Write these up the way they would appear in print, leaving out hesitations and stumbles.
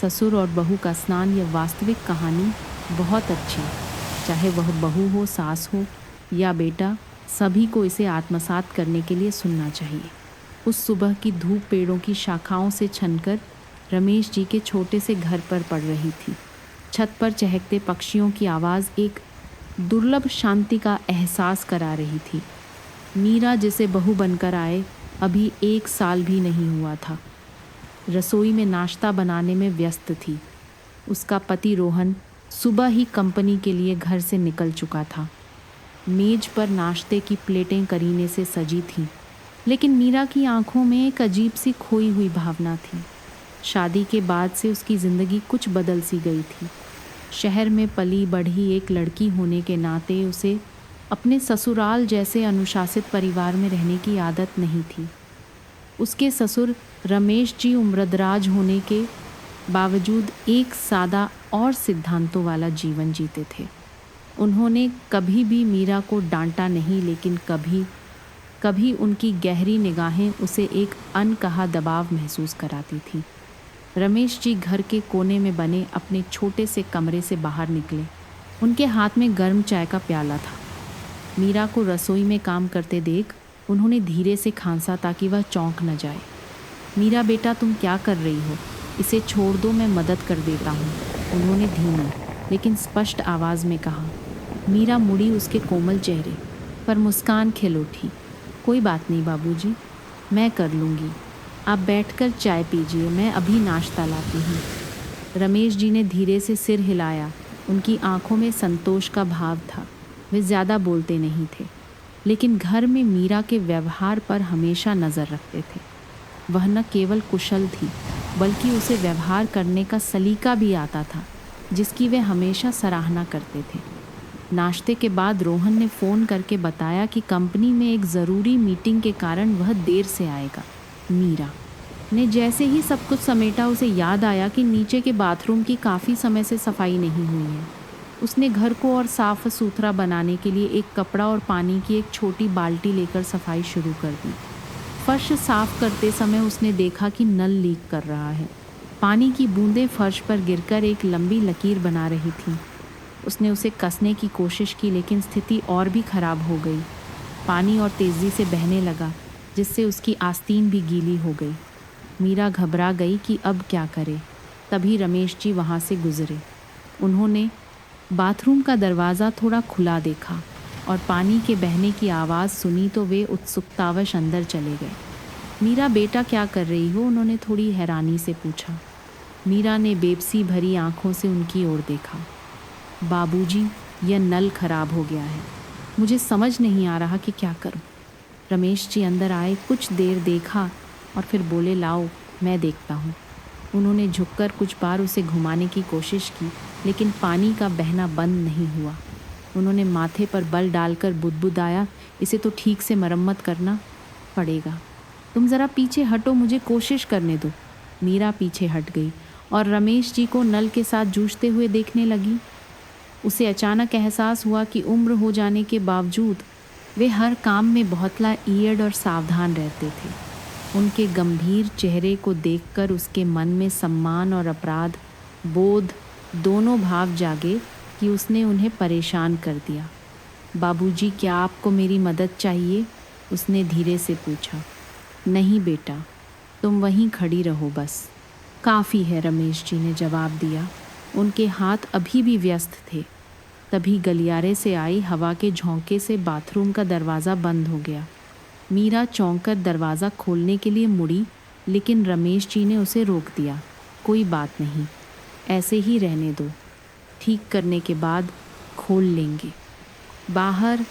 ससुर और बहू का स्नान, यह वास्तविक कहानी बहुत अच्छी। चाहे वह बहू हो, सास हो या बेटा, सभी को इसे आत्मसात करने के लिए सुनना चाहिए। उस सुबह की धूप पेड़ों की शाखाओं से छनकर रमेश जी के छोटे से घर पर पड़ रही थी। छत पर चहकते पक्षियों की आवाज़ एक दुर्लभ शांति का एहसास करा रही थी। मीरा जिसे बहू बनकर आए अभी 1 साल भी नहीं हुआ था, रसोई में नाश्ता बनाने में व्यस्त थी। उसका पति रोहन सुबह ही कंपनी के लिए घर से निकल चुका था। मेज पर नाश्ते की प्लेटें करीने से सजी थीं, लेकिन मीरा की आंखों में एक अजीब सी खोई हुई भावना थी। शादी के बाद से उसकी ज़िंदगी कुछ बदल सी गई थी। शहर में पली बढ़ी एक लड़की होने के नाते उसे अपने ससुराल जैसे अनुशासित परिवार में रहने की आदत नहीं थी। उसके ससुर रमेश जी उम्रदराज होने के बावजूद एक सादा और सिद्धांतों वाला जीवन जीते थे। उन्होंने कभी भी मीरा को डांटा नहीं, लेकिन कभी कभी उनकी गहरी निगाहें उसे एक अनकहा दबाव महसूस कराती थी। रमेश जी घर के कोने में बने अपने छोटे से कमरे से बाहर निकले। उनके हाथ में गर्म चाय का प्याला था। मीरा को रसोई में काम करते देख उन्होंने धीरे से खांसा ताकि वह चौंक न जाए। मीरा बेटा, तुम क्या कर रही हो? इसे छोड़ दो, मैं मदद कर देता हूँ, उन्होंने धीमी लेकिन स्पष्ट आवाज़ में कहा। मीरा मुड़ी उसके कोमल चेहरे पर मुस्कान खिल उठी। कोई बात नहीं बाबूजी, मैं कर लूँगी, आप बैठकर चाय पीजिए, मैं अभी नाश्ता लाती हूँ। रमेश जी ने धीरे से सिर हिलाया। उनकी आंखों में संतोष का भाव था। वे ज़्यादा बोलते नहीं थे, लेकिन घर में मीरा के व्यवहार पर हमेशा नज़र रखते थे। वह न केवल कुशल थी, बल्कि उसे व्यवहार करने का सलीका भी आता था, जिसकी वे हमेशा सराहना करते थे। नाश्ते के बाद रोहन ने फ़ोन करके बताया कि कंपनी में एक ज़रूरी मीटिंग के कारण वह देर से आएगा। मीरा ने जैसे ही सब कुछ समेटा, उसे याद आया कि नीचे के बाथरूम की काफ़ी समय से सफाई नहीं हुई है। उसने घर को और साफ सुथरा बनाने के लिए एक कपड़ा और पानी की एक छोटी बाल्टी लेकर सफाई शुरू कर दी। फर्श साफ करते समय उसने देखा कि नल लीक कर रहा है। पानी की बूंदें फर्श पर गिरकर एक लंबी लकीर बना रही थीं। उसने उसे कसने की कोशिश की, लेकिन स्थिति और भी खराब हो गई। पानी और तेज़ी से बहने लगा, जिससे उसकी आस्तीन भी गीली हो गई। मीरा घबरा गई कि अब क्या करे। तभी रमेश जी वहाँ से गुजरे। उन्होंने बाथरूम का दरवाज़ा थोड़ा खुला देखा और पानी के बहने की आवाज़ सुनी तो वे उत्सुकतावश अंदर चले गए। मीरा बेटा, क्या कर रही हो? उन्होंने थोड़ी हैरानी से पूछा। मीरा ने बेबसी भरी आंखों से उनकी ओर देखा। बाबूजी, यह नल खराब हो गया है, मुझे समझ नहीं आ रहा कि क्या करूं। रमेश जी अंदर आए, कुछ देर देखा और फिर बोले, लाओ मैं देखता हूँ। उन्होंने झुककर कुछ बार उसे घुमाने की कोशिश की, लेकिन पानी का बहना बंद नहीं हुआ। उन्होंने माथे पर बल डालकर बुदबुदाया, इसे तो ठीक से मरम्मत करना पड़ेगा। तुम ज़रा पीछे हटो, मुझे कोशिश करने दो। मीरा पीछे हट गई और रमेश जी को नल के साथ जूझते हुए देखने लगी। उसे अचानक एहसास हुआ कि उम्र हो जाने के बावजूद वे हर काम में बहुत ईयड़ और सावधान रहते थे। उनके गंभीर चेहरे को देखकर उसके मन में सम्मान और अपराध बोध दोनों भाव जागे कि उसने उन्हें परेशान कर दिया। बाबूजी, क्या आपको मेरी मदद चाहिए? उसने धीरे से पूछा। नहीं बेटा, तुम वहीं खड़ी रहो बस, काफ़ी है, रमेश जी ने जवाब दिया। उनके हाथ अभी भी व्यस्त थे। तभी गलियारे से आई हवा के झोंके से बाथरूम का दरवाज़ा बंद हो गया। मीरा चौंककर दरवाज़ा खोलने के लिए मुड़ी, लेकिन रमेश जी ने उसे रोक दिया। कोई बात नहीं, ऐसे ही रहने दो, ठीक करने के बाद खोल लेंगे। बाहर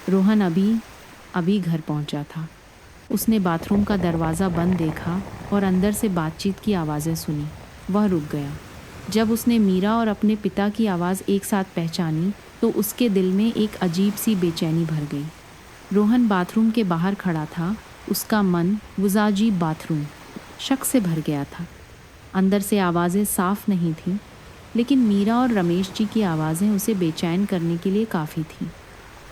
रोहन अभी घर पहुंचा था। उसने बाथरूम का दरवाज़ा बंद देखा और अंदर से बातचीत की आवाज़ें सुनी। वह रुक गया। जब उसने मीरा और अपने पिता की आवाज़ एक साथ पहचानी तो उसके दिल में एक अजीब सी बेचैनी भर गई। रोहन बाथरूम के बाहर खड़ा था। उसका मन वुजाजी बाथरूम शक से भर गया था। अंदर से आवाज़ें साफ नहीं थीं, लेकिन मीरा और रमेश जी की आवाज़ें उसे बेचैन करने के लिए काफ़ी थीं।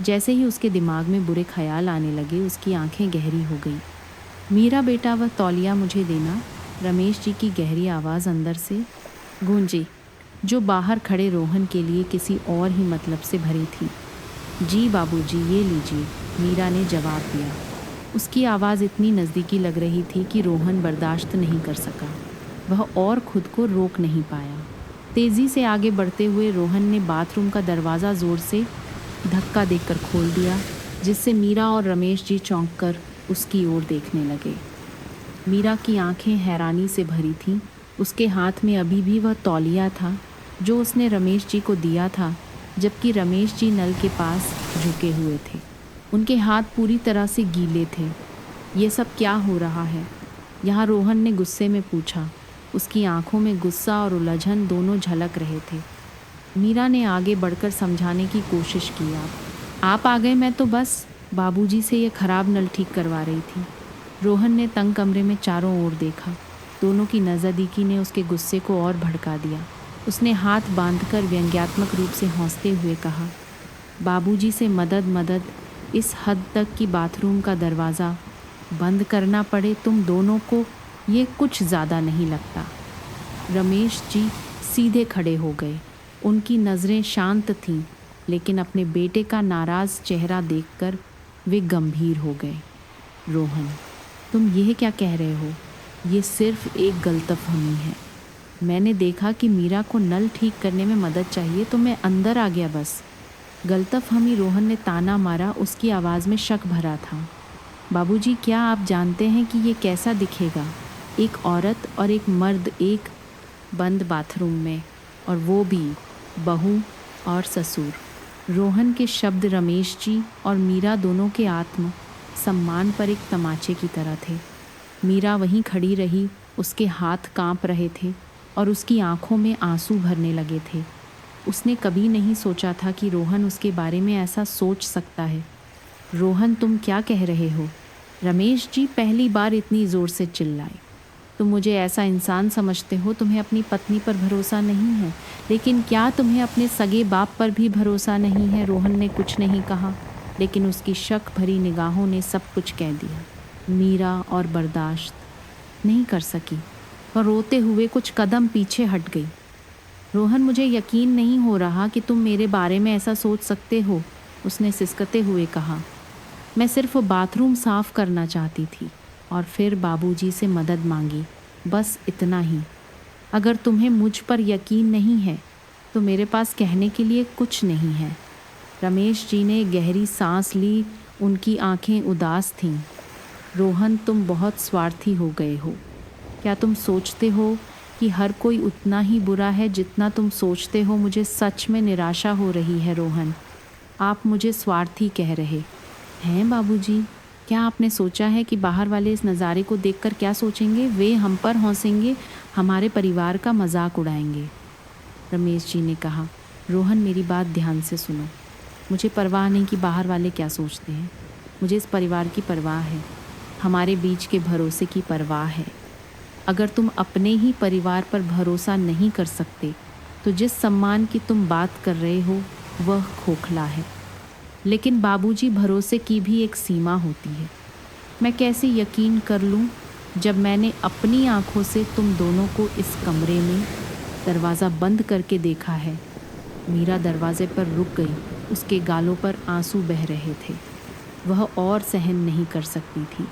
जैसे ही उसके दिमाग में बुरे ख्याल आने लगे, उसकी आंखें गहरी हो गईं। मीरा बेटा, वह तौलिया मुझे देना, रमेश जी की गहरी आवाज़ अंदर से। गूंजी, जो बाहर खड़े रोहन के लिए किसी और ही मतलब से भरी थी। जी बाबूजी, ये लीजिए, मीरा ने जवाब दिया। उसकी आवाज़ इतनी नज़दीकी लग रही थी कि रोहन बर्दाश्त नहीं कर सका। वह और खुद को रोक नहीं पाया। तेज़ी से आगे बढ़ते हुए रोहन ने बाथरूम का दरवाज़ा ज़ोर से धक्का देकर खोल दिया, जिससे मीरा और रमेश जी चौंक कर उसकी ओर देखने लगे। मीरा की आंखें हैरानी से भरी थीं। उसके हाथ में अभी भी वह तौलिया था जो उसने रमेश जी को दिया था, जबकि रमेश जी नल के पास झुके हुए थे। उनके हाथ पूरी तरह से गीले थे। ये सब क्या हो रहा है? यहाँ रोहन ने गुस्से में पूछा। उसकी आंखों में गुस्सा और उलझन दोनों झलक रहे थे। मीरा ने आगे बढ़कर समझाने की कोशिश की। आप आ गए, मैं तो बस बाबूजी से ये ख़राब नल ठीक करवा रही थी। रोहन ने तंग कमरे में चारों ओर देखा। दोनों की नज़दीकी ने उसके गुस्से को और भड़का दिया। उसने हाथ बांधकर व्यंग्यात्मक रूप से हंसते हुए कहा, बाबूजी से मदद, इस हद तक कि बाथरूम का दरवाज़ा बंद करना पड़े तुम दोनों को, ये कुछ ज़्यादा नहीं लगता? रमेश जी सीधे खड़े हो गए। उनकी नज़रें शांत थीं, लेकिन अपने बेटे का नाराज़ चेहरा देखकर वे गंभीर हो गए। रोहन, तुम यह क्या कह रहे हो? ये सिर्फ एक गलतफहमी है। मैंने देखा कि मीरा को नल ठीक करने में मदद चाहिए तो मैं अंदर आ गया बस। गलतफहमी, रोहन ने ताना मारा। उसकी आवाज़ में शक भरा था। बाबूजी, क्या आप जानते हैं कि ये कैसा दिखेगा? एक औरत और एक मर्द एक बंद बाथरूम में, और वो भी बहू और ससुर। रोहन के शब्द रमेश जी और मीरा दोनों के आत्म सम्मान पर एक तमाचे की तरह थे। मीरा वहीं खड़ी रही। उसके हाथ कांप रहे थे और उसकी आंखों में आंसू भरने लगे थे। उसने कभी नहीं सोचा था कि रोहन उसके बारे में ऐसा सोच सकता है। रोहन, तुम क्या कह रहे हो? रमेश जी पहली बार इतनी ज़ोर से चिल्लाए। तुम मुझे ऐसा इंसान समझते हो? तुम्हें अपनी पत्नी पर भरोसा नहीं है, लेकिन क्या तुम्हें अपने सगे बाप पर भी भरोसा नहीं है? रोहन ने कुछ नहीं कहा, लेकिन उसकी शक भरी निगाहों ने सब कुछ कह दिया। मीरा और बर्दाश्त नहीं कर सकी। वह रोते हुए कुछ कदम पीछे हट गई। रोहन, मुझे यकीन नहीं हो रहा कि तुम मेरे बारे में ऐसा सोच सकते हो, उसने सिसकते हुए कहा। मैं सिर्फ बाथरूम साफ करना चाहती थी और फिर बाबूजी से मदद मांगी, बस इतना ही। अगर तुम्हें मुझ पर यकीन नहीं है तो मेरे पास कहने के लिए कुछ नहीं है। रमेश जी ने गहरी सांस ली। उनकी आंखें उदास थीं। रोहन, तुम बहुत स्वार्थी हो गए हो। क्या तुम सोचते हो कि हर कोई उतना ही बुरा है जितना तुम सोचते हो? मुझे सच में निराशा हो रही है रोहन। आप मुझे स्वार्थी कह रहे हैं बाबूजी? क्या आपने सोचा है कि बाहर वाले इस नज़ारे को देखकर क्या सोचेंगे? वे हम पर हंसेंगे, हमारे परिवार का मजाक उड़ाएंगे। रमेश जी ने कहा, रोहन, मेरी बात ध्यान से सुनो। मुझे परवाह नहीं कि बाहर वाले क्या सोचते हैं। मुझे इस परिवार की परवाह है, हमारे बीच के भरोसे की परवाह है। अगर तुम अपने ही परिवार पर भरोसा नहीं कर सकते तो जिस सम्मान की तुम बात कर रहे हो वह खोखला है। लेकिन बाबूजी, भरोसे की भी एक सीमा होती है। मैं कैसे यकीन कर लूं जब मैंने अपनी आंखों से तुम दोनों को इस कमरे में दरवाज़ा बंद करके देखा है। मीरा दरवाजे पर रुक गई। उसके गालों पर आंसू बह रहे थे। वह और सहन नहीं कर सकती थी।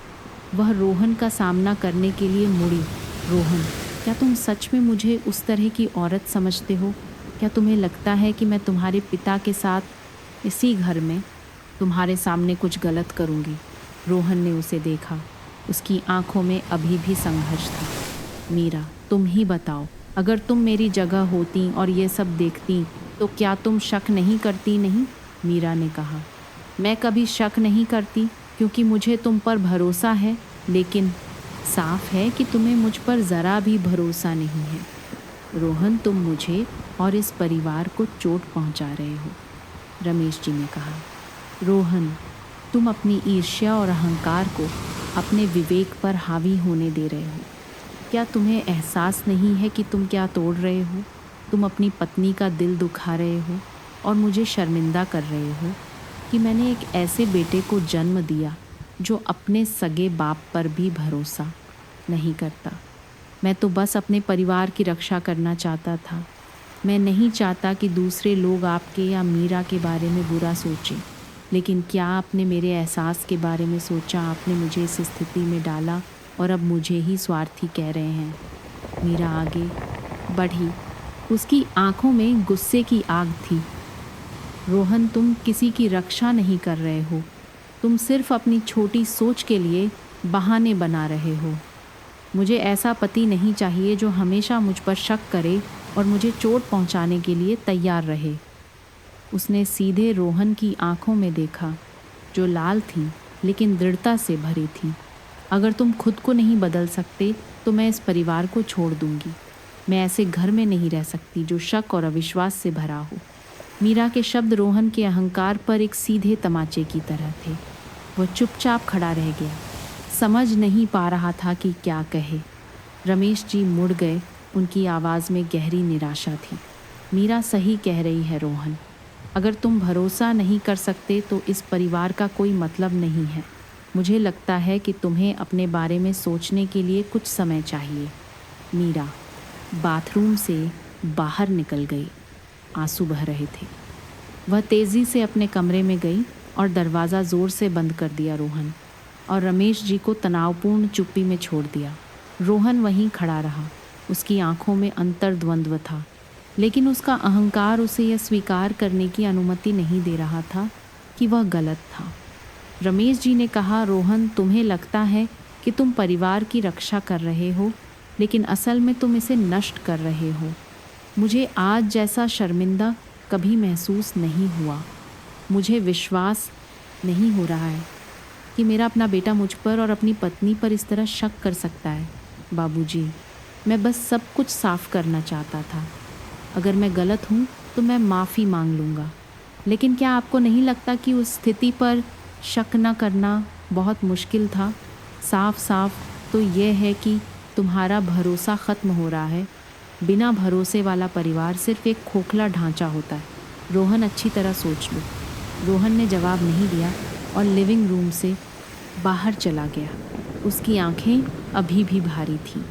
वह रोहन का सामना करने के लिए मुड़ी। रोहन, क्या तुम सच में मुझे उस तरह की औरत समझते हो? क्या तुम्हें लगता है कि मैं तुम्हारे पिता के साथ इसी घर में तुम्हारे सामने कुछ गलत करूँगी? रोहन ने उसे देखा। उसकी आंखों में अभी भी संघर्ष था। मीरा, तुम ही बताओ, अगर तुम मेरी जगह होती और ये सब देखती तो क्या तुम शक नहीं करती? नहीं, मीरा ने कहा, मैं कभी शक नहीं करती क्योंकि मुझे तुम पर भरोसा है, लेकिन साफ है कि तुम्हें मुझ पर ज़रा भी भरोसा नहीं है। रोहन, तुम मुझे और इस परिवार को चोट पहुंचा रहे हो, रमेश जी ने कहा। रोहन, तुम अपनी ईर्ष्या और अहंकार को अपने विवेक पर हावी होने दे रहे हो। क्या तुम्हें एहसास नहीं है कि तुम क्या तोड़ रहे हो? तुम अपनी पत्नी का दिल दुखा रहे हो और मुझे शर्मिंदा कर रहे हो कि मैंने एक ऐसे बेटे को जन्म दिया जो अपने सगे बाप पर भी भरोसा नहीं करता। मैं तो बस अपने परिवार की रक्षा करना चाहता था। मैं नहीं चाहता कि दूसरे लोग आपके या मीरा के बारे में बुरा सोचें। लेकिन क्या आपने मेरे एहसास के बारे में सोचा? आपने मुझे इस स्थिति में डाला और अब मुझे ही स्वार्थी कह रहे हैं। मीरा आगे बढ़ी। उसकी आंखों में गुस्से की आग थी। रोहन, तुम किसी की रक्षा नहीं कर रहे हो। तुम सिर्फ अपनी छोटी सोच के लिए बहाने बना रहे हो। मुझे ऐसा पति नहीं चाहिए जो हमेशा मुझ पर शक करे और मुझे चोट पहुंचाने के लिए तैयार रहे। उसने सीधे रोहन की आंखों में देखा, जो लाल थी लेकिन दृढ़ता से भरी थी। अगर तुम खुद को नहीं बदल सकते तो मैं इस परिवार को छोड़ दूंगी। मैं ऐसे घर में नहीं रह सकती जो शक और अविश्वास से भरा हो। मीरा के शब्द रोहन के अहंकार पर एक सीधे तमाचे की तरह थे। वह चुपचाप खड़ा रह गया, समझ नहीं पा रहा था कि क्या कहे। रमेश जी मुड़ गए। उनकी आवाज़ में गहरी निराशा थी। मीरा सही कह रही है रोहन। अगर तुम भरोसा नहीं कर सकते तो इस परिवार का कोई मतलब नहीं है। मुझे लगता है कि तुम्हें अपने बारे में सोचने के लिए कुछ समय चाहिए। मीरा बाथरूम से बाहर निकल गई। आंसू बह रहे थे। वह तेज़ी से अपने कमरे में गई और दरवाज़ा ज़ोर से बंद कर दिया। रोहन और रमेश जी को तनावपूर्ण चुप्पी में छोड़ दिया। रोहन वहीं खड़ा रहा। उसकी आंखों में अंतर्द्वंद्व था, लेकिन उसका अहंकार उसे यह स्वीकार करने की अनुमति नहीं दे रहा था कि वह गलत था। रमेश जी ने कहा, रोहन, तुम्हें लगता है कि तुम परिवार की रक्षा कर रहे हो, लेकिन असल में तुम इसे नष्ट कर रहे हो। मुझे आज जैसा शर्मिंदा कभी महसूस नहीं हुआ। मुझे विश्वास नहीं हो रहा है कि मेरा अपना बेटा मुझ पर और अपनी पत्नी पर इस तरह शक कर सकता है। बाबूजी, मैं बस सब कुछ साफ करना चाहता था। अगर मैं गलत हूँ तो मैं माफ़ी मांग लूँगा। लेकिन क्या आपको नहीं लगता कि उस स्थिति पर शक न करना बहुत मुश्किल था? साफ साफ तो यह है कि तुम्हारा भरोसा ख़त्म हो रहा है। बिना भरोसे वाला परिवार सिर्फ एक खोखला ढांचा होता है। रोहन, अच्छी तरह सोच लो। रोहन ने जवाब नहीं दिया और लिविंग रूम से बाहर चला गया। उसकी आंखें अभी भी भारी थीं।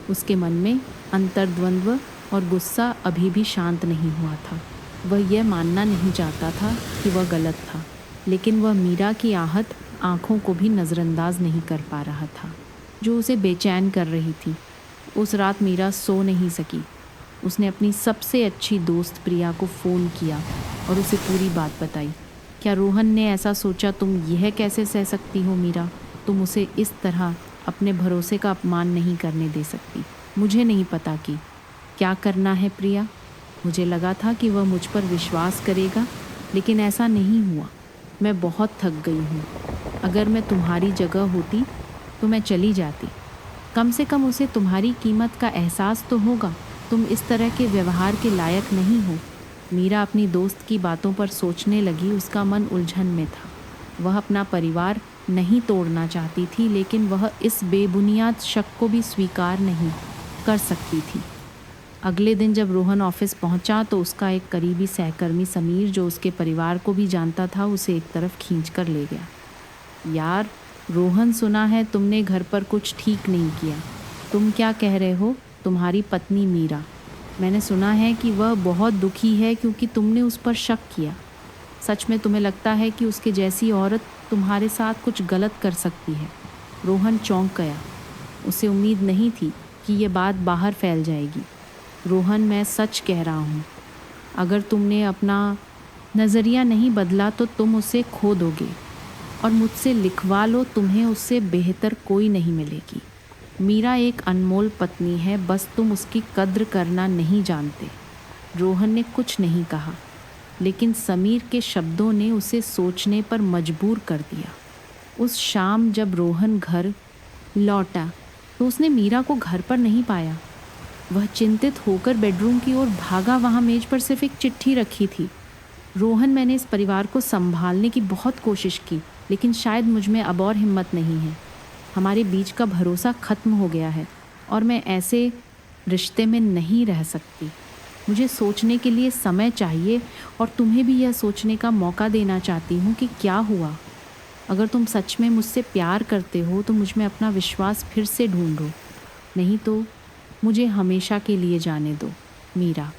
उसके मन में अंतर्द्वंद्व और गुस्सा अभी भी शांत नहीं हुआ था। वह यह मानना नहीं चाहता था कि वह गलत था, लेकिन वह मीरा की आहत आंखों को भी नज़रअंदाज नहीं कर पा रहा था, जो उसे बेचैन कर रही थी। उस रात मीरा सो नहीं सकी। उसने अपनी सबसे अच्छी दोस्त प्रिया को फ़ोन किया और उसे पूरी बात बताई। क्या रोहन ने ऐसा सोचा? तुम यह कैसे सह सकती हो मीरा? तुम उसे इस तरह अपने भरोसे का अपमान नहीं करने दे सकती। मुझे नहीं पता कि क्या करना है प्रिया। मुझे लगा था कि वह मुझ पर विश्वास करेगा, लेकिन ऐसा नहीं हुआ। मैं बहुत थक गई हूँ। अगर मैं तुम्हारी जगह होती तो मैं चली जाती। कम से कम उसे तुम्हारी कीमत का एहसास तो होगा। तुम इस तरह के व्यवहार के लायक नहीं हो। मीरा अपनी दोस्त की बातों पर सोचने लगी। उसका मन उलझन में था। वह अपना परिवार नहीं तोड़ना चाहती थी, लेकिन वह इस बेबुनियाद शक को भी स्वीकार नहीं कर सकती थी। अगले दिन जब रोहन ऑफिस पहुंचा तो उसका एक करीबी सहकर्मी समीर, जो उसके परिवार को भी जानता था, उसे एक तरफ खींच कर ले गया। यार रोहन, सुना है तुमने घर पर कुछ ठीक नहीं किया। तुम क्या कह रहे हो? तुम्हारी पत्नी मीरा, मैंने सुना है कि वह बहुत दुखी है क्योंकि तुमने उस पर शक किया। सच में तुम्हें लगता है कि उसके जैसी औरत तुम्हारे साथ कुछ गलत कर सकती है? रोहन चौंक गया। उसे उम्मीद नहीं थी कि ये बात बाहर फैल जाएगी। रोहन, मैं सच कह रहा हूँ। अगर तुमने अपना नज़रिया नहीं बदला तो तुम उसे खो दोगे, और मुझसे लिखवा लो, तुम्हें उससे बेहतर कोई नहीं मिलेगी। मीरा एक अनमोल पत्नी है, बस तुम उसकी कद्र करना नहीं जानते। रोहन ने कुछ नहीं कहा, लेकिन समीर के शब्दों ने उसे सोचने पर मजबूर कर दिया। उस शाम जब रोहन घर लौटा तो उसने मीरा को घर पर नहीं पाया। वह चिंतित होकर बेडरूम की ओर भागा। वहाँ मेज पर सिर्फ एक चिट्ठी रखी थी। रोहन, मैंने इस परिवार को संभालने की बहुत कोशिश की, लेकिन शायद मुझ में अब और हिम्मत नहीं है। हमारे बीच का भरोसा ख़त्म हो गया है और मैं ऐसे रिश्ते में नहीं रह सकती। मुझे सोचने के लिए समय चाहिए और तुम्हें भी यह सोचने का मौका देना चाहती हूँ कि क्या हुआ। अगर तुम सच में मुझसे प्यार करते हो तो मुझ में अपना विश्वास फिर से ढूंढो, नहीं तो मुझे हमेशा के लिए जाने दो, मीरा।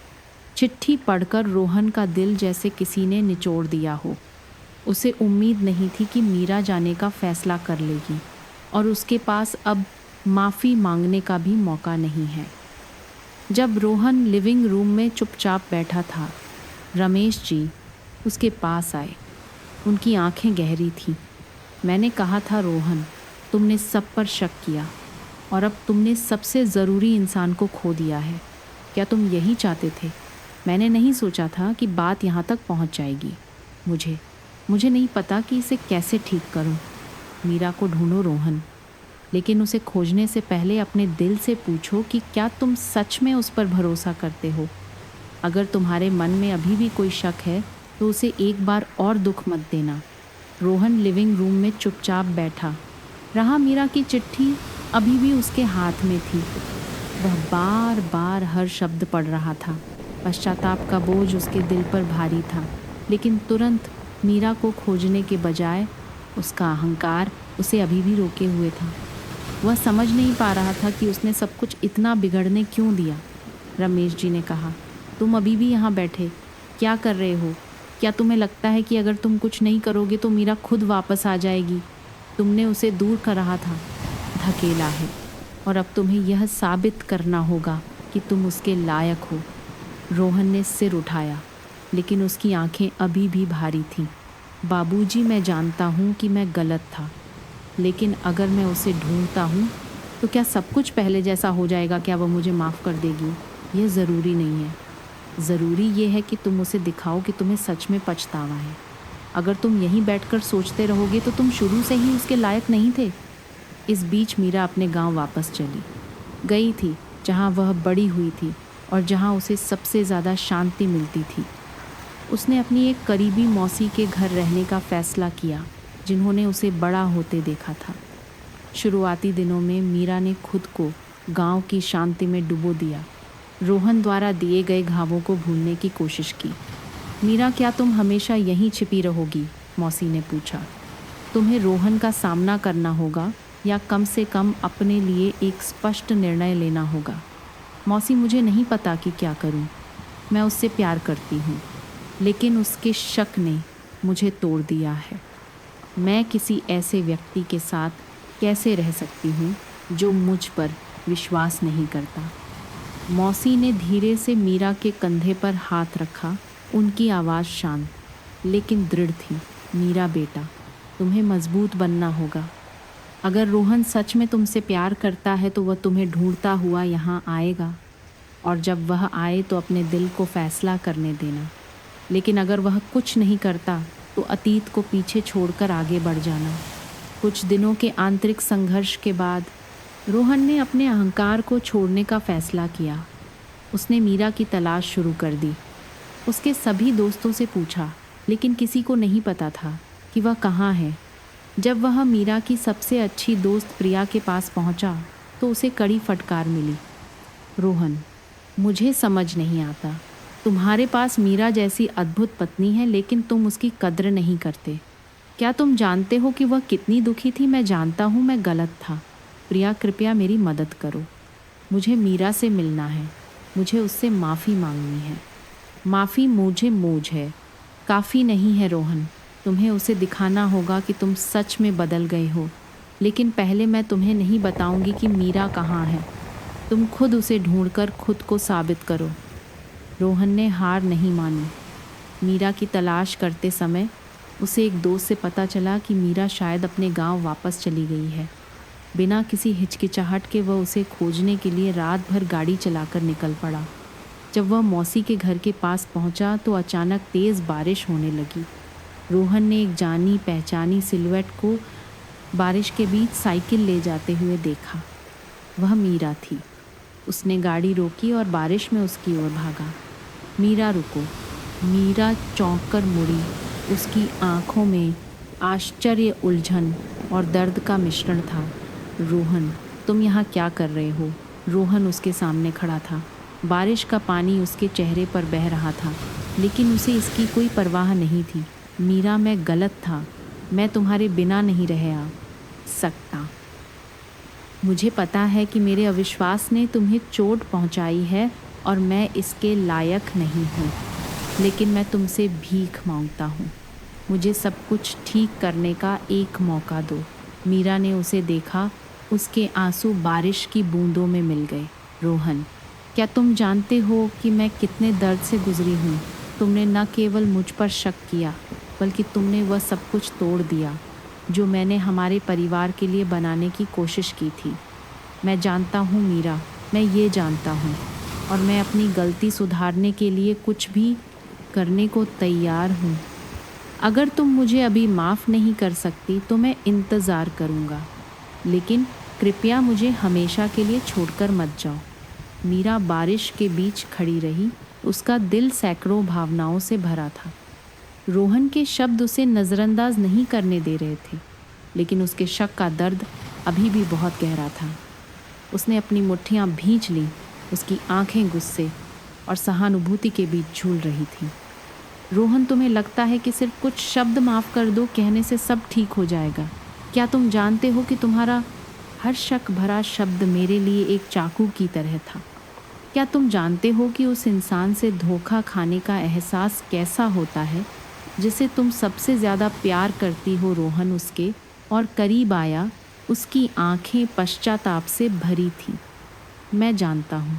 चिट्ठी पढ़कर रोहन का दिल जैसे किसी ने निचोड़ दिया हो। उसे उम्मीद नहीं थी कि मीरा जाने का फैसला कर लेगी और उसके पास अब माफ़ी मांगने का भी मौका नहीं है। जब रोहन लिविंग रूम में चुपचाप बैठा था, रमेश जी उसके पास आए। उनकी आंखें गहरी थीं। मैंने कहा था रोहन, तुमने सब पर शक किया और अब तुमने सबसे ज़रूरी इंसान को खो दिया है। क्या तुम यही चाहते थे? मैंने नहीं सोचा था कि बात यहाँ तक पहुँच जाएगी। मुझे नहीं पता कि इसे कैसे ठीक करूँ। मीरा को ढूंढो रोहन, लेकिन उसे खोजने से पहले अपने दिल से पूछो कि क्या तुम सच में उस पर भरोसा करते हो। अगर तुम्हारे मन में अभी भी कोई शक है तो उसे एक बार और दुख मत देना। रोहन लिविंग रूम में चुपचाप बैठा रहा। मीरा की चिट्ठी अभी भी उसके हाथ में थी। वह बार बार हर शब्द पढ़ रहा था। पश्चाताप का बोझ उसके दिल पर भारी था, लेकिन तुरंत मीरा को खोजने के बजाय उसका अहंकार उसे अभी भी रोके हुए था। वह समझ नहीं पा रहा था कि उसने सब कुछ इतना बिगड़ने क्यों दिया। रमेश जी ने कहा, तुम अभी भी यहाँ बैठे क्या कर रहे हो? क्या तुम्हें लगता है कि अगर तुम कुछ नहीं करोगे तो मीरा खुद वापस आ जाएगी? तुमने उसे दूर कर रहा था, धकेला है, और अब तुम्हें यह साबित करना होगा कि तुम उसके लायक हो। रोहन ने सिर उठाया, लेकिन उसकी आंखें अभी भी भारी थीं। बाबूजी, मैं जानता हूँ कि मैं गलत था, लेकिन अगर मैं उसे ढूंढता हूँ तो क्या सब कुछ पहले जैसा हो जाएगा? क्या वह मुझे माफ़ कर देगी? यह ज़रूरी नहीं है। ज़रूरी ये है कि तुम उसे दिखाओ कि तुम्हें सच में पछतावा है। अगर तुम यहीं बैठकर सोचते रहोगे तो तुम शुरू से ही उसके लायक नहीं थे। इस बीच मीरा अपने गांव वापस चली गई थी, जहां वह बड़ी हुई थी और जहां उसे सबसे ज़्यादा शांति मिलती थी। उसने अपनी एक करीबी मौसी के घर रहने का फ़ैसला किया, जिन्होंने उसे बड़ा होते देखा था। शुरुआती दिनों में मीरा ने खुद को गांव की शांति में डुबो दिया। रोहन द्वारा दिए गए घावों को भूलने की कोशिश की। मीरा, क्या तुम हमेशा यहीं छिपी रहोगी? मौसी ने पूछा। तुम्हें रोहन का सामना करना होगा, या कम से कम अपने लिए एक स्पष्ट निर्णय लेना होगा। मौसी, मुझे नहीं पता कि क्या करूं। मैं उससे प्यार करती हूं, लेकिन उसके शक ने मुझे तोड़ दिया है। मैं किसी ऐसे व्यक्ति के साथ कैसे रह सकती हूँ जो मुझ पर विश्वास नहीं करता? मौसी ने धीरे से मीरा के कंधे पर हाथ रखा। उनकी आवाज़ शांत लेकिन दृढ़ थी। मीरा बेटा, तुम्हें मजबूत बनना होगा। अगर रोहन सच में तुमसे प्यार करता है तो वह तुम्हें ढूंढता हुआ यहाँ आएगा, और जब वह आए तो अपने दिल को फैसला करने देना। लेकिन अगर वह कुछ नहीं करता तो अतीत को पीछे छोड़कर आगे बढ़ जाना। कुछ दिनों के आंतरिक संघर्ष के बाद रोहन ने अपने अहंकार को छोड़ने का फैसला किया। उसने मीरा की तलाश शुरू कर दी। उसके सभी दोस्तों से पूछा, लेकिन किसी को नहीं पता था कि वह कहाँ है। जब वह मीरा की सबसे अच्छी दोस्त प्रिया के पास पहुंचा तो उसे कड़ी फटकार मिली। रोहन, मुझे समझ नहीं आता, तुम्हारे पास मीरा जैसी अद्भुत पत्नी है, लेकिन तुम उसकी कद्र नहीं करते। क्या तुम जानते हो कि वह कितनी दुखी थी? मैं जानता हूँ मैं गलत था। प्रिया, कृपया मेरी मदद करो। मुझे मीरा से मिलना है। मुझे उससे माफ़ी मांगनी है। माफ़ी मुझे मोझ है, काफ़ी नहीं है रोहन। तुम्हें उसे दिखाना होगा कि तुम सच में बदल गए हो। लेकिन पहले मैं तुम्हें नहीं बताऊंगी कि मीरा कहाँ है। तुम खुद उसे ढूंढकर खुद को साबित करो। रोहन ने हार नहीं मानी। मीरा की तलाश करते समय उसे एक दोस्त से पता चला कि मीरा शायद अपने गांव वापस चली गई है। बिना किसी हिचकिचाहट के वह उसे खोजने के लिए रात भर गाड़ी चलाकर निकल पड़ा। जब वह मौसी के घर के पास पहुंचा तो अचानक तेज़ बारिश होने लगी। रोहन ने एक जानी पहचानी सिलुएट को बारिश के बीच साइकिल ले जाते हुए देखा। वह मीरा थी। उसने गाड़ी रोकी और बारिश में उसकी ओर भागा। मीरा, रुको। मीरा चौंक कर मुड़ी। उसकी आंखों में आश्चर्य, उलझन और दर्द का मिश्रण था। रोहन, तुम यहाँ क्या कर रहे हो? रोहन उसके सामने खड़ा था। बारिश का पानी उसके चेहरे पर बह रहा था, लेकिन उसे इसकी कोई परवाह नहीं थी। मीरा, मैं गलत था। मैं तुम्हारे बिना नहीं रह सकता। मुझे पता है कि मेरे अविश्वास ने तुम्हें चोट पहुंचाई है और मैं इसके लायक नहीं हूँ, लेकिन मैं तुमसे भीख मांगता हूँ। मुझे सब कुछ ठीक करने का एक मौका दो। मीरा ने उसे देखा, उसके आंसू बारिश की बूंदों में मिल गए। रोहन, क्या तुम जानते हो कि मैं कितने दर्द से गुजरी हूँ? तुमने न केवल मुझ पर शक किया, बल्कि तुमने वह सब कुछ तोड़ दिया जो मैंने हमारे परिवार के लिए बनाने की कोशिश की थी। मैं जानता हूँ मीरा, मैं ये जानता हूँ, और मैं अपनी गलती सुधारने के लिए कुछ भी करने को तैयार हूँ। अगर तुम मुझे अभी माफ़ नहीं कर सकती तो मैं इंतज़ार करूँगा, लेकिन कृपया मुझे हमेशा के लिए छोड़कर मत जाओ। मीरा बारिश के बीच खड़ी रही, उसका दिल सैकड़ों भावनाओं से भरा था। रोहन के शब्द उसे नज़रअंदाज नहीं करने दे रहे थे, लेकिन उसके शक का दर्द अभी भी बहुत गहरा था। उसने अपनी मुट्ठियाँ भींच लीं, उसकी आंखें गुस्से और सहानुभूति के बीच झूल रही थीं। रोहन, तुम्हें लगता है कि सिर्फ कुछ शब्द माफ़ कर दो कहने से सब ठीक हो जाएगा। क्या तुम जानते हो कि तुम्हारा हर शक भरा शब्द मेरे लिए एक चाकू की तरह था? क्या तुम जानते हो कि उस इंसान से धोखा खाने का एहसास कैसा होता है जिसे तुम सबसे ज़्यादा प्यार करती हो? रोहन उसके और करीब आया, उसकी आंखें पश्चाताप से भरी थी। मैं जानता हूँ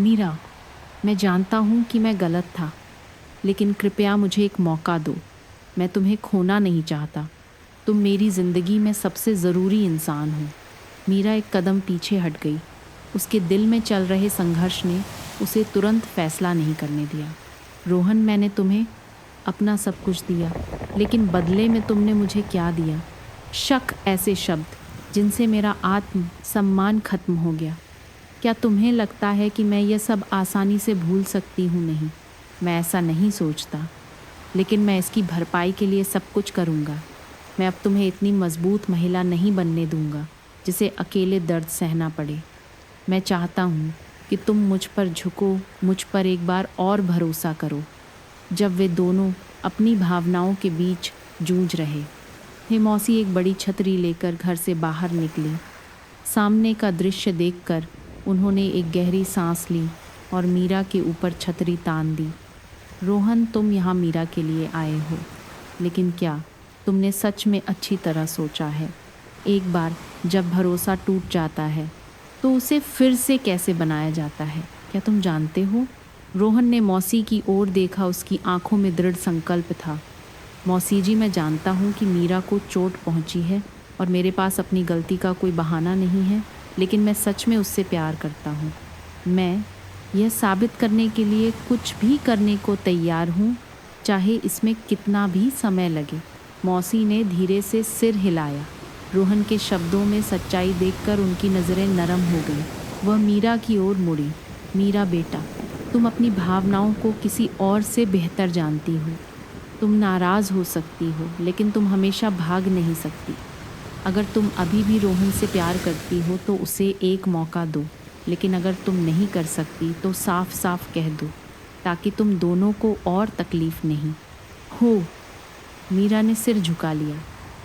मीरा, मैं जानता हूँ कि मैं गलत था, लेकिन कृपया मुझे एक मौका दो। मैं तुम्हें खोना नहीं चाहता। तुम मेरी ज़िंदगी में सबसे ज़रूरी इंसान हो। मीरा एक कदम पीछे हट गई। उसके दिल में चल रहे संघर्ष ने उसे तुरंत फैसला नहीं करने दिया। रोहन, मैंने तुम्हें अपना सब कुछ दिया, लेकिन बदले में तुमने मुझे क्या दिया? शक, ऐसे शब्द जिनसे मेरा आत्म सम्मान खत्म हो गया। क्या तुम्हें लगता है कि मैं यह सब आसानी से भूल सकती हूँ? नहीं, मैं ऐसा नहीं सोचता, लेकिन मैं इसकी भरपाई के लिए सब कुछ करूँगा। मैं अब तुम्हें इतनी मजबूत महिला नहीं बनने दूँगा जिसे अकेले दर्द सहना पड़े। मैं चाहता हूँ कि तुम मुझ पर झुको, मुझ पर एक बार और भरोसा करो। जब वे दोनों अपनी भावनाओं के बीच जूझ रहे थे, मौसी एक बड़ी छतरी लेकर घर से बाहर निकली। सामने का दृश्य देखकर उन्होंने एक गहरी सांस ली और मीरा के ऊपर छतरी तान दी। रोहन, तुम यहाँ मीरा के लिए आए हो, लेकिन क्या तुमने सच में अच्छी तरह सोचा है? एक बार जब भरोसा टूट जाता है तो उसे फिर से कैसे बनाया जाता है? क्या तुम जानते हो? रोहन ने मौसी की ओर देखा, उसकी आंखों में दृढ़ संकल्प था। मौसी जी, मैं जानता हूँ कि मीरा को चोट पहुँची है और मेरे पास अपनी गलती का कोई बहाना नहीं है, लेकिन मैं सच में उससे प्यार करता हूँ। मैं यह साबित करने के लिए कुछ भी करने को तैयार हूँ, चाहे इसमें कितना भी समय लगे। मौसी ने धीरे से सिर हिलाया। रोहन के शब्दों में सच्चाई देखकर उनकी नज़रें नरम हो गईं। वह मीरा की ओर मुड़ी। मीरा बेटा, तुम अपनी भावनाओं को किसी और से बेहतर जानती हो। तुम नाराज़ हो सकती हो, लेकिन तुम हमेशा भाग नहीं सकती। अगर तुम अभी भी रोहन से प्यार करती हो तो उसे एक मौका दो, लेकिन अगर तुम नहीं कर सकती तो साफ साफ कह दो, ताकि तुम दोनों को और तकलीफ़ नहीं हो। मीरा ने सिर झुका लिया।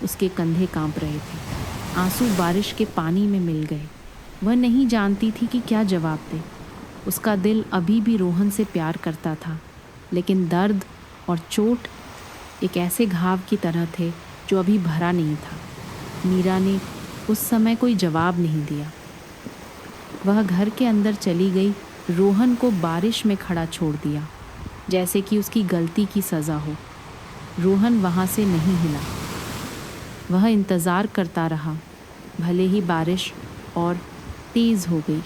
उसके कंधे कांप रहे थे। आंसू बारिश के पानी में मिल गए। वह नहीं जानती थी कि क्या जवाब दे। उसका दिल अभी भी रोहन से प्यार करता था, लेकिन दर्द और चोट एक ऐसे घाव की तरह थे जो अभी भरा नहीं था। मीरा ने उस समय कोई जवाब नहीं दिया। वह घर के अंदर चली गई, रोहन को बारिश में खड़ा छोड़ दिया, जैसे कि उसकी गलती की सज़ा हो। रोहन वहाँ से नहीं हिला। वह इंतज़ार करता रहा, भले ही बारिश और तेज़ हो गई।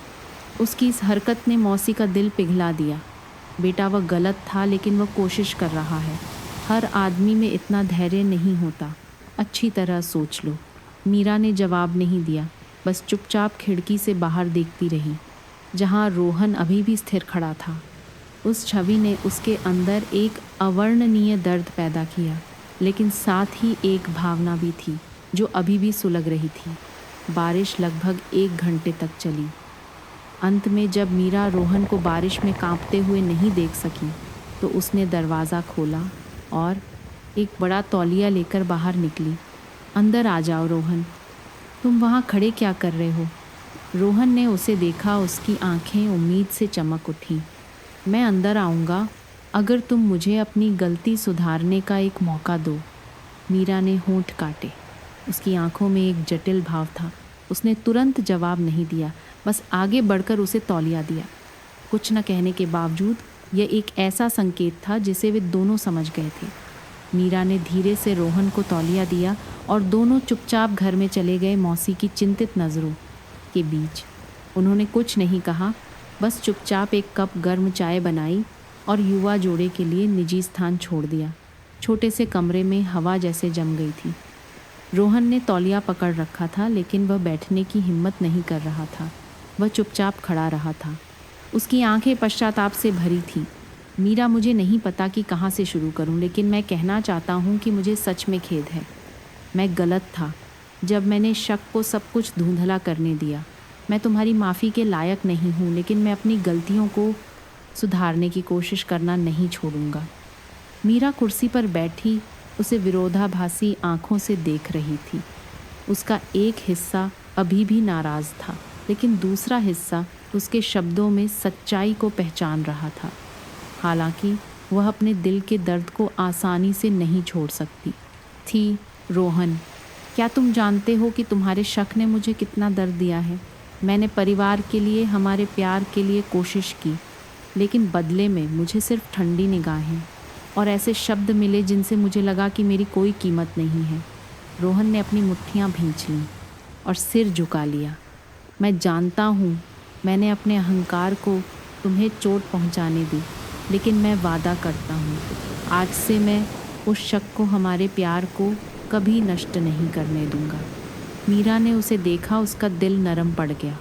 उसकी इस हरकत ने मौसी का दिल पिघला दिया। बेटा, वह गलत था, लेकिन वह कोशिश कर रहा है। हर आदमी में इतना धैर्य नहीं होता। अच्छी तरह सोच लो। मीरा ने जवाब नहीं दिया, बस चुपचाप खिड़की से बाहर देखती रही, जहाँ रोहन अभी भी स्थिर खड़ा था। उस छवि ने उसके अंदर एक अवर्णनीय दर्द पैदा किया, लेकिन साथ ही एक भावना भी थी जो अभी भी सुलग रही थी। बारिश लगभग 1 घंटे तक चली। अंत में जब मीरा रोहन को बारिश में कांपते हुए नहीं देख सकी, तो उसने दरवाज़ा खोला और एक बड़ा तौलिया लेकर बाहर निकली। अंदर आ जाओ रोहन। तुम वहाँ खड़े क्या कर रहे हो? रोहन ने उसे देखा, उसकी आंखें उम्मीद से चमक उठीं। मैं अंदर आऊँगा अगर तुम मुझे अपनी गलती सुधारने का एक मौका दो। मीरा ने होंठ काटे। उसकी आंखों में एक जटिल भाव था। उसने तुरंत जवाब नहीं दिया, बस आगे बढ़कर उसे तौलिया दिया। कुछ न कहने के बावजूद यह एक ऐसा संकेत था जिसे वे दोनों समझ गए थे। मीरा ने धीरे से रोहन को तौलिया दिया और दोनों चुपचाप घर में चले गए। मौसी की चिंतित नज़रों के बीच उन्होंने कुछ नहीं कहा, बस चुपचाप एक कप गर्म चाय बनाई और युवा जोड़े के लिए निजी स्थान छोड़ दिया। छोटे से कमरे में हवा जैसे जम गई थी। रोहन ने तौलिया पकड़ रखा था, लेकिन वह बैठने की हिम्मत नहीं कर रहा था। वह चुपचाप खड़ा रहा था। उसकी आंखें पश्चाताप से भरी थीं। मीरा, मुझे नहीं पता कि कहाँ से शुरू करूं, लेकिन मैं कहना चाहता हूं कि मुझे सच में खेद है। मैं गलत था जब मैंने शक को सब कुछ धुंधला करने दिया। मैं तुम्हारी माफ़ी के लायक नहीं हूं, लेकिन मैं अपनी गलतियों को सुधारने की कोशिश करना नहीं छोड़ूंगा। मीरा कुर्सी पर बैठी उसे विरोधाभासी आंखों से देख रही थी। उसका एक हिस्सा अभी भी नाराज़ था, लेकिन दूसरा हिस्सा उसके शब्दों में सच्चाई को पहचान रहा था। हालांकि वह अपने दिल के दर्द को आसानी से नहीं छोड़ सकती थी। रोहन, क्या तुम जानते हो कि तुम्हारे शक ने मुझे कितना दर्द दिया है? मैंने परिवार के लिए, हमारे प्यार के लिए कोशिश की, लेकिन बदले में मुझे सिर्फ ठंडी निगाहें और ऐसे शब्द मिले जिनसे मुझे लगा कि मेरी कोई कीमत नहीं है। रोहन ने अपनी मुट्ठियां भींच लीं और सिर झुका लिया। मैं जानता हूँ मैंने अपने अहंकार को तुम्हें चोट पहुँचाने दी, लेकिन मैं वादा करता हूँ आज से मैं उस शक को, हमारे प्यार को कभी नष्ट नहीं करने दूँगा। मीरा ने उसे देखा। उसका दिल नरम पड़ गया,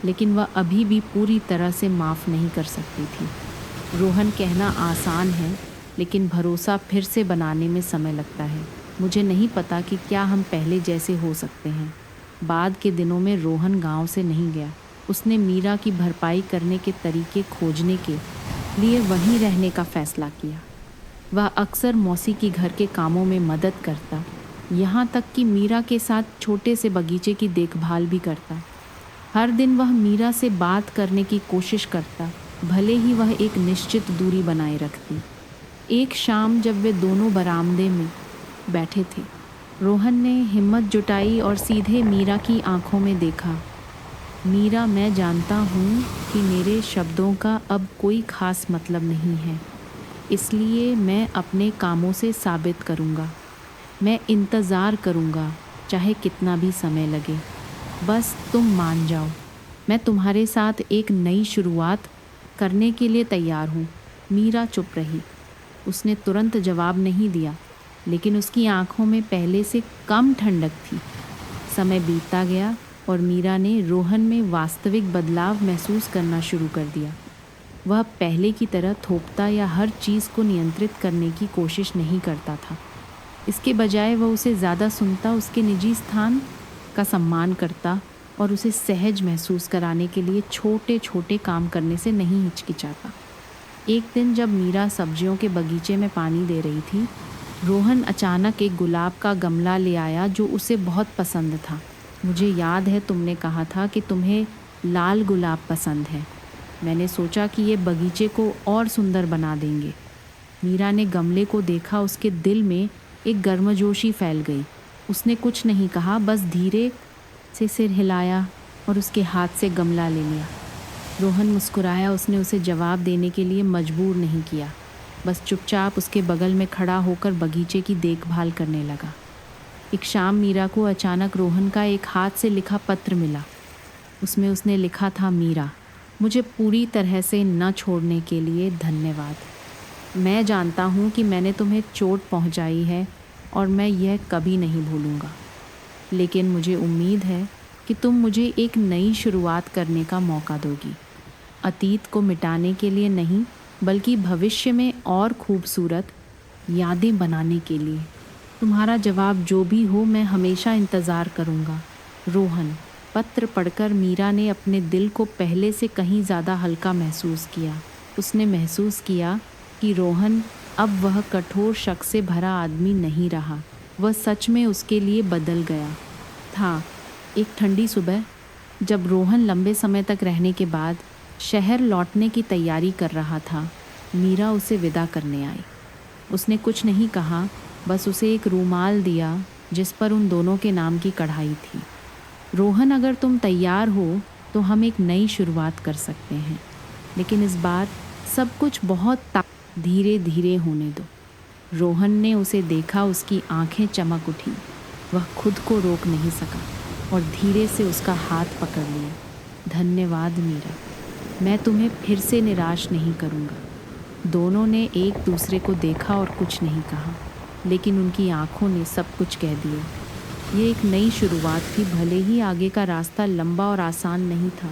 लेकिन वह अभी भी पूरी तरह से माफ़ नहीं कर सकती थी। रोहन, कहना आसान है, लेकिन भरोसा फिर से बनाने में समय लगता है। मुझे नहीं पता कि क्या हम पहले जैसे हो सकते हैं। बाद के दिनों में रोहन गांव से नहीं गया। उसने मीरा की भरपाई करने के तरीके खोजने के लिए वहीं रहने का फैसला किया। वह अक्सर मौसी की घर के कामों में मदद करता, यहाँ तक कि मीरा के साथ छोटे से बगीचे की देखभाल भी करता। हर दिन वह मीरा से बात करने की कोशिश करता, भले ही वह एक निश्चित दूरी बनाए रखती। एक शाम जब वे दोनों बरामदे में बैठे थे, रोहन ने हिम्मत जुटाई और सीधे मीरा की आंखों में देखा। मीरा, मैं जानता हूँ कि मेरे शब्दों का अब कोई ख़ास मतलब नहीं है, इसलिए मैं अपने कामों से साबित करूँगा। मैं इंतज़ार करूँगा, चाहे कितना भी समय लगे। बस तुम मान जाओ। मैं तुम्हारे साथ एक नई शुरुआत करने के लिए तैयार हूँ। मीरा चुप रही। उसने तुरंत जवाब नहीं दिया, लेकिन उसकी आंखों में पहले से कम ठंडक थी। समय बीतता गया और मीरा ने रोहन में वास्तविक बदलाव महसूस करना शुरू कर दिया। वह पहले की तरह थोपता या हर चीज़ को नियंत्रित करने की कोशिश नहीं करता था। इसके बजाय वह उसे ज़्यादा सुनता, उसके निजी स्थान का सम्मान करता और उसे सहज महसूस कराने के लिए छोटे छोटे काम करने से नहीं हिचकिचाता। एक दिन जब मीरा सब्जियों के बगीचे में पानी दे रही थी, रोहन अचानक एक गुलाब का गमला ले आया जो उसे बहुत पसंद था। मुझे याद है तुमने कहा था कि तुम्हें लाल गुलाब पसंद है। मैंने सोचा कि ये बगीचे को और सुंदर बना देंगे। मीरा ने गमले को देखा। उसके दिल में एक गर्मजोशी फैल गई। उसने कुछ नहीं कहा, बस धीरे से सिर हिलाया और उसके हाथ से गमला ले लिया। रोहन मुस्कुराया। उसने उसे जवाब देने के लिए मजबूर नहीं किया, बस चुपचाप उसके बगल में खड़ा होकर बगीचे की देखभाल करने लगा। एक शाम मीरा को अचानक रोहन का एक हाथ से लिखा पत्र मिला। उसमें उसने लिखा था, मीरा, मुझे पूरी तरह से न छोड़ने के लिए धन्यवाद। मैं जानता हूँ कि मैंने तुम्हें चोट पहुँचाई है और मैं यह कभी नहीं भूलूँगा, लेकिन मुझे उम्मीद है कि तुम मुझे एक नई शुरुआत करने का मौका दोगी। अतीत को मिटाने के लिए नहीं, बल्कि भविष्य में और खूबसूरत यादें बनाने के लिए। तुम्हारा जवाब जो भी हो, मैं हमेशा इंतज़ार करूँगा। रोहन। पत्र पढ़कर मीरा ने अपने दिल को पहले से कहीं ज़्यादा हल्का महसूस किया। उसने महसूस किया कि रोहन अब वह कठोर शक से भरा आदमी नहीं रहा। वह सच में उसके लिए बदल गया था। एक ठंडी सुबह जब रोहन लंबे समय तक रहने के बाद शहर लौटने की तैयारी कर रहा था, मीरा उसे विदा करने आई। उसने कुछ नहीं कहा, बस उसे एक रूमाल दिया जिस पर उन दोनों के नाम की कढ़ाई थी। रोहन, अगर तुम तैयार हो तो हम एक नई शुरुआत कर सकते हैं, लेकिन इस बार सब कुछ बहुत धीरे धीरे होने दो। रोहन ने उसे देखा, उसकी आंखें चमक उठी। वह खुद को रोक नहीं सका और धीरे से उसका हाथ पकड़ लिया। धन्यवाद मीरा, मैं तुम्हें फिर से निराश नहीं करूँगा। दोनों ने एक दूसरे को देखा और कुछ नहीं कहा, लेकिन उनकी आंखों ने सब कुछ कह दिया। ये एक नई शुरुआत थी, भले ही आगे का रास्ता लंबा और आसान नहीं था,